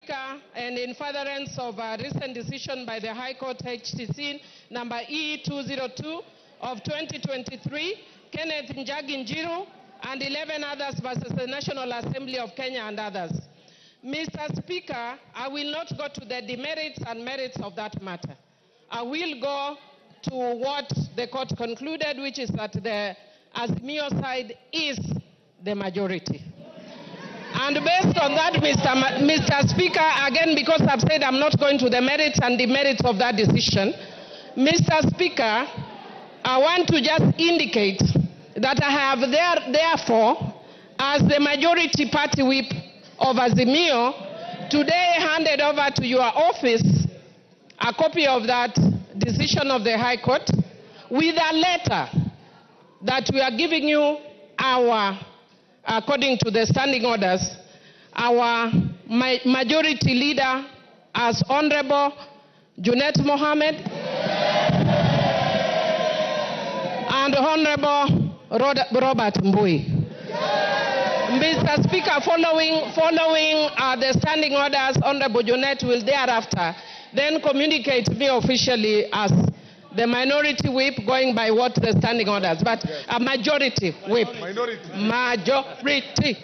Speaker, and in furtherance of a recent decision by the High Court HTC number E202 of 2023, Kenneth Njagi Njiru and 11 others versus the National Assembly of Kenya and others. Mr. Speaker, I will not go to the demerits and merits of that matter. I will go to what the court concluded, which is that the Azimio side is the majority. And based on that, Mr. Speaker, again, because I've said I'm not going to the merits and demerits of that decision, Mr. Speaker, I want to just indicate that I have therefore, as the majority party whip of Azimio, today handed over to your office a copy of that decision of the High Court with a letter that we are giving you according to the standing orders, our majority leader as Honorable Junet Mohammed and Honorable Robert Mbui. Mr. Speaker, following the standing orders, Honorable Junet will thereafter then communicate me officially as the minority whip, going by what the standing orders, but a majority whip. Majority.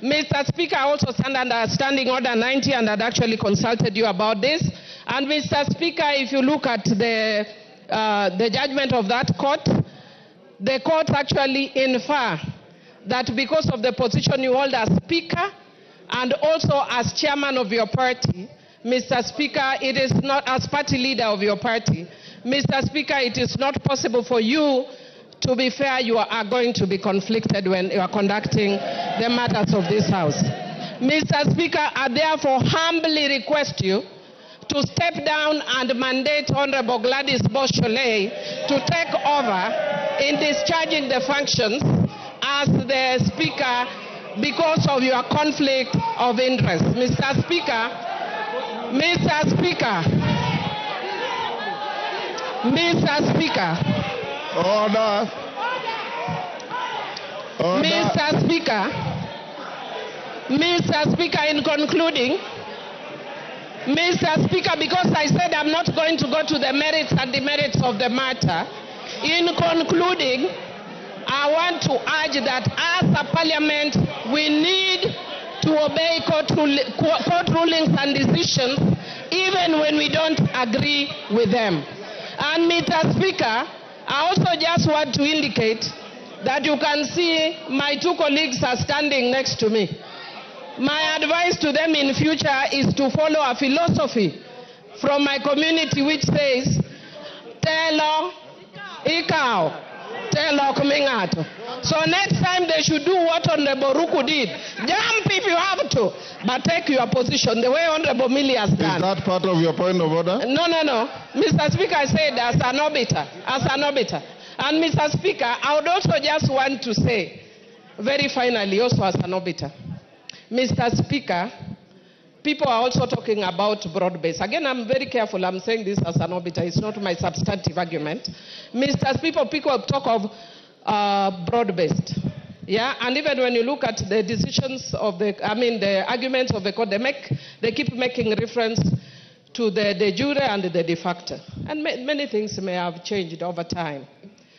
Mr. Speaker, I also stand under standing order 90 and had actually consulted you about this. And Mr. Speaker, if you look at the judgment of that court, the court actually infer that because of the position you hold as Speaker and also as Chairman of your party, Mr. Speaker, it is not as party leader of your party, Mr. Speaker, it is not possible for you to be fair. You are going to be conflicted when you are conducting the matters of this House. Mr. Speaker, I therefore humbly request you to step down and mandate Honorable Gladys Boschole to take over in discharging the functions as the Speaker because of your conflict of interest. Mr. Speaker, Mr. Speaker, Mr. Speaker. Order. Order. Mr. Speaker. Mr. Speaker, in concluding, Mr. Speaker, because I said I'm not going to go to the merits and demerits of the matter, in concluding, I want to urge that as a parliament, we need to obey court rulings and decisions, even when we don't agree with them. And Mr. Speaker, I also just want to indicate that you can see my two colleagues are standing next to me. My advice to them in future is to follow a philosophy from my community which says, Telo Ikao, Telo Kumingato. So next time they should do what Honorable Ruku did. Jump if you have to, but take your position the way Honorable Millie has done. Is that part of your point of order? No. Mr. Speaker, I said as an obiter. And Mr. Speaker, I would also just want to say, very finally, also as an obiter, Mr. Speaker, people are also talking about broad-based. Again, I'm very careful. I'm saying this as an obiter. It's not my substantive argument. Mr. Speaker, people talk of broad-based. Yeah, and even when you look at the decisions of the arguments of the court, they keep making reference to the de jure and the de facto. And many things may have changed over time.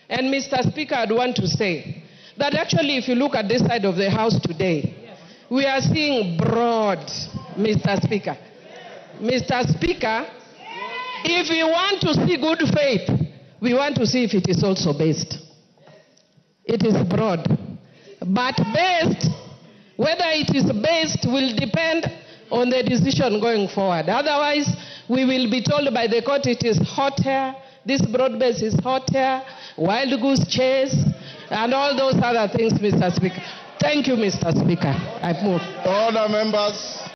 And Mr. Speaker, I'd want to say that actually if you look at this side of the House today, we are seeing broad, Mr. Speaker. Mr. Speaker, if we want to see good faith, we want to see if it is also based. It is broad. But based, whether it is based will depend on the decision going forward. Otherwise, we will be told by the court it is hot air, this broad base is hot air, wild goose chase, and all those other things, Mr. Speaker. Thank you, Mr. Speaker. I move. Order, members.